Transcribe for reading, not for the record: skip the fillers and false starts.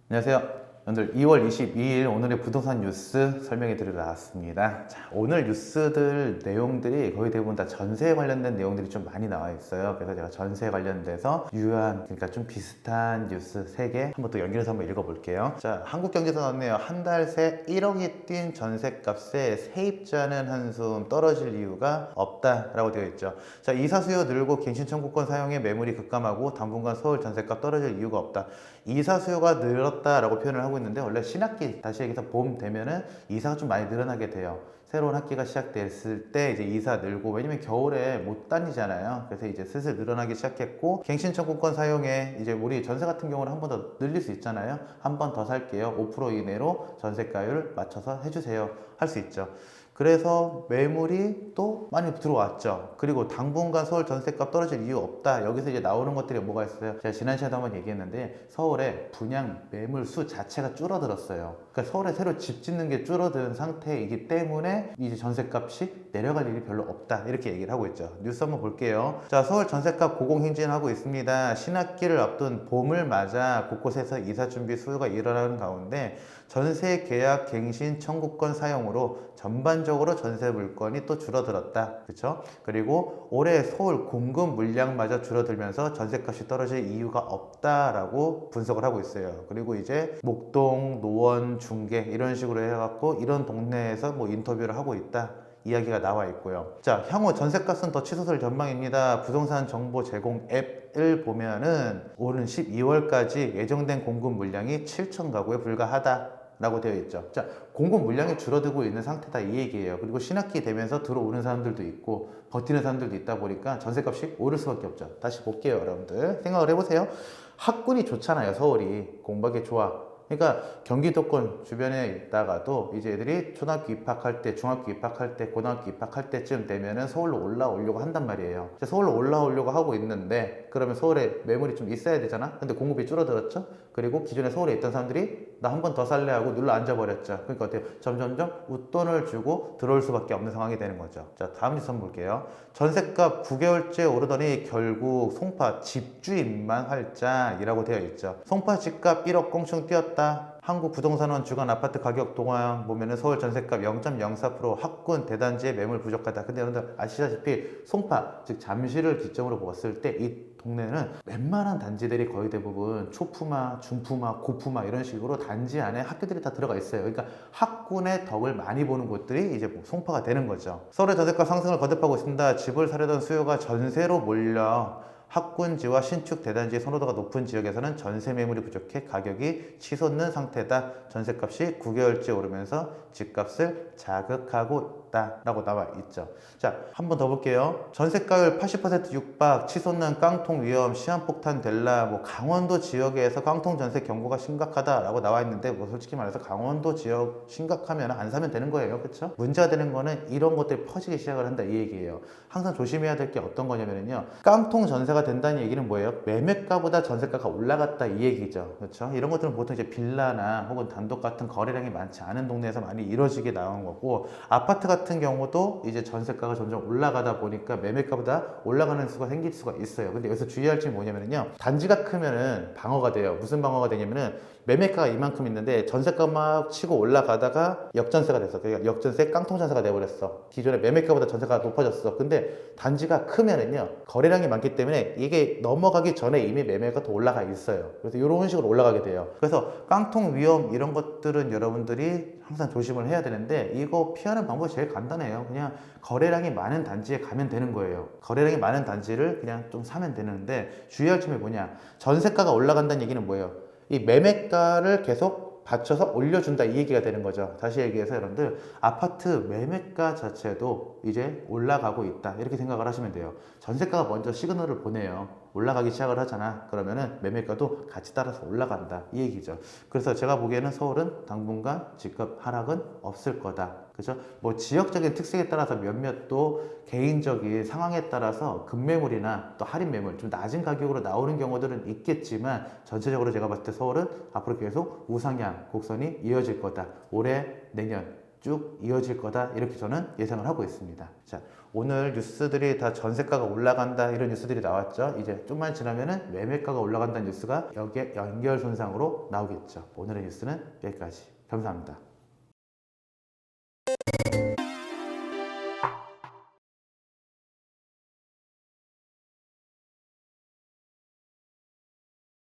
안녕하세요. 오늘 2월 22일 오늘의 부동산 뉴스 설명해 드리러 나왔습니다. 자, 오늘 뉴스들 내용들이 거의 대부분 다 전세에 관련된 내용들이 좀 많이 나와 있어요. 그래서 제가 전세에 관련돼서 유효한, 그러니까 좀 비슷한 뉴스 3개 한번 또 연결해서 한번 읽어볼게요. 자, 한국경제에서 나왔네요. 한 달 새 1억이 뛴 전세값에 세입자는 한숨 떨어질 이유가 없다라고 되어 있죠. 자, 이사 수요 늘고 갱신 청구권 사용에 매물이 급감하고 당분간 서울 전세값 떨어질 이유가 없다. 이사 수요가 늘었다라고 표현을 하고 있는데, 원래 신학기, 다시 얘기해서 봄 되면은 이사가 좀 많이 늘어나게 돼요. 새로운 학기가 시작됐을 때 이제 이사 늘고, 왜냐면 겨울에 못 다니잖아요. 그래서 이제 슬슬 늘어나기 시작했고, 갱신 청구권 사용에 이제 우리 전세 같은 경우는 한 번 더 늘릴 수 있잖아요. 한 번 더 살게요, 5% 이내로 전세가율 맞춰서 해주세요, 할 수 있죠. 그래서 매물이 또 많이 들어왔죠. 그리고 당분간 서울 전세값 떨어질 이유 없다. 여기서 이제 나오는 것들이 뭐가 있어요? 제가 지난 시간에 한번 얘기했는데, 서울의 분양 매물 수 자체가 줄어들었어요. 그러니까 서울에 새로 집 짓는 게 줄어든 상태이기 때문에 이제 전세값이 내려갈 일이 별로 없다, 이렇게 얘기를 하고 있죠. 뉴스 한번 볼게요. 자, 서울 전세값 고공행진하고 있습니다. 신학기를 앞둔 봄을 맞아 곳곳에서 이사 준비 수요가 일어나는 가운데, 전세 계약 갱신 청구권 사용으로 전반적으로 전세 물건이 또 줄어들었다. 그렇죠? 그리고 올해 서울 공급 물량마저 줄어들면서 전세값이 떨어질 이유가 없다라고 분석을 하고 있어요. 그리고 이제 목동, 노원, 중계 이런 식으로 해갖고 이런 동네에서 뭐 인터뷰를 하고 있다, 이야기가 나와 있고요. 자, 향후 전세값은 더 치솟을 전망입니다. 부동산 정보 제공 앱을 보면은 올해 12월까지 예정된 공급 물량이 7천 가구에 불과하다 라고 되어 있죠. 자, 공급 물량이 줄어들고 있는 상태다, 이 얘기예요. 그리고 신학기 되면서 들어오는 사람들도 있고 버티는 사람들도 있다 보니까 전세값이 오를 수밖에 없죠. 다시 볼게요. 여러분들 생각을 해보세요. 학군이 좋잖아요. 서울이 공부하기 좋아. 그러니까 경기도권 주변에 있다가도 이제 애들이 초등학교 입학할 때, 중학교 입학할 때, 고등학교 입학할 때쯤 되면은 서울로 올라오려고 한단 말이에요. 서울로 올라오려고 하고 있는데, 그러면 서울에 매물이 좀 있어야 되잖아. 근데 공급이 줄어들었죠. 그리고 기존에 서울에 있던 사람들이 나 한 번 더 살래 하고 눌러 앉아버렸죠. 그러니까 어때요? 점점점 웃돈을 주고 들어올 수밖에 없는 상황이 되는 거죠. 자, 다음 뉴스 한번 볼게요. 전세값 9개월째 오르더니 결국 송파 집주인만 활짝이라고 되어 있죠. 송파 집값 1억 껑충 뛰었다. 한국부동산원 주간 아파트 가격 동향 보면은 서울 전세값 0.04%, 학군 대단지의 매물 부족하다. 근데 여러분들 아시다시피 송파, 즉 잠실을 기점으로 봤을 때 이 동네는 웬만한 단지들이 거의 대부분 초품화, 중품화, 고품화 이런 식으로 단지 안에 학교들이 다 들어가 있어요. 그러니까 학군의 덕을 많이 보는 곳들이 이제 뭐 송파가 되는 거죠. 서울의 전세값 상승을 거듭하고 있습니다. 집을 사려던 수요가 전세로 몰려 학군지와 신축 대단지의 선호도가 높은 지역에서는 전세 매물이 부족해 가격이 치솟는 상태다. 전세값이 9개월째 오르면서 집값을 자극하고 있다라고 나와 있죠. 자, 한 번 더 볼게요. 전세가율 80% 육박, 치솟는 깡통 위험, 시한폭탄 될라. 뭐 강원도 지역에서 깡통 전세 경고가 심각하다라고 나와 있는데, 뭐 솔직히 말해서 강원도 지역 심각하면 안 사면 되는 거예요. 그렇죠? 문제가 되는 거는 이런 것들이 퍼지기 시작을 한다, 이 얘기예요. 항상 조심해야 될 게 어떤 거냐면요, 깡통 전세가 된다는 얘기는 뭐예요? 매매가보다 전세가가 올라갔다, 이 얘기죠. 그렇죠? 이런 것들은 보통 이제 빌라나 혹은 단독 같은 거래량이 많지 않은 동네에서 많이 이루어지게 나온 거고, 아파트 같은 경우도 이제 전세가가 점점 올라가다 보니까 매매가보다 올라가는 수가 생길 수가 있어요. 근데 여기서 주의할 점이 뭐냐면요, 단지가 크면은 방어가 돼요. 무슨 방어가 되냐면은 매매가가 이만큼 있는데 전세가 막 치고 올라가다가 역전세가 됐어. 그러니까 역전세 깡통 전세가 돼버렸어. 기존에 매매가보다 전세가 높아졌어. 근데 단지가 크면은요, 거래량이 많기 때문에 이게 넘어가기 전에 이미 매매가 더 올라가 있어요. 그래서 이런 식으로 올라가게 돼요. 그래서 깡통 위험 이런 것들은 여러분들이 항상 조심을 해야 되는데, 이거 피하는 방법이 제일 간단해요. 그냥 거래량이 많은 단지에 가면 되는 거예요. 거래량이 많은 단지를 그냥 좀 사면 되는데, 주의할 점이 뭐냐, 전세가가 올라간다는 얘기는 뭐예요? 이 매매가를 계속 받쳐서 올려준다, 이 얘기가 되는 거죠. 다시 얘기해서 여러분들, 아파트 매매가 자체도 이제 올라가고 있다, 이렇게 생각을 하시면 돼요. 전세가가 먼저 시그널을 보내요. 올라가기 시작을 하잖아. 그러면은 매매가도 같이 따라서 올라간다, 이 얘기죠. 그래서 제가 보기에는 서울은 당분간 집값 하락은 없을 거다. 그죠? 뭐 지역적인 특색에 따라서 몇몇 또 개인적인 상황에 따라서 급매물이나 또 할인 매물 좀 낮은 가격으로 나오는 경우들은 있겠지만, 전체적으로 제가 봤을 때 서울은 앞으로 계속 우상향 곡선이 이어질 거다. 올해, 내년 쭉 이어질 거다 이렇게 저는 예상을 하고 있습니다. 자, 오늘 뉴스들이 다 전세가가 올라간다 이런 뉴스들이 나왔죠. 이제 좀만 지나면은 매매가가 올라간다는 뉴스가 여기에 연결 손상으로 나오겠죠. 오늘의 뉴스는 여기까지. 감사합니다.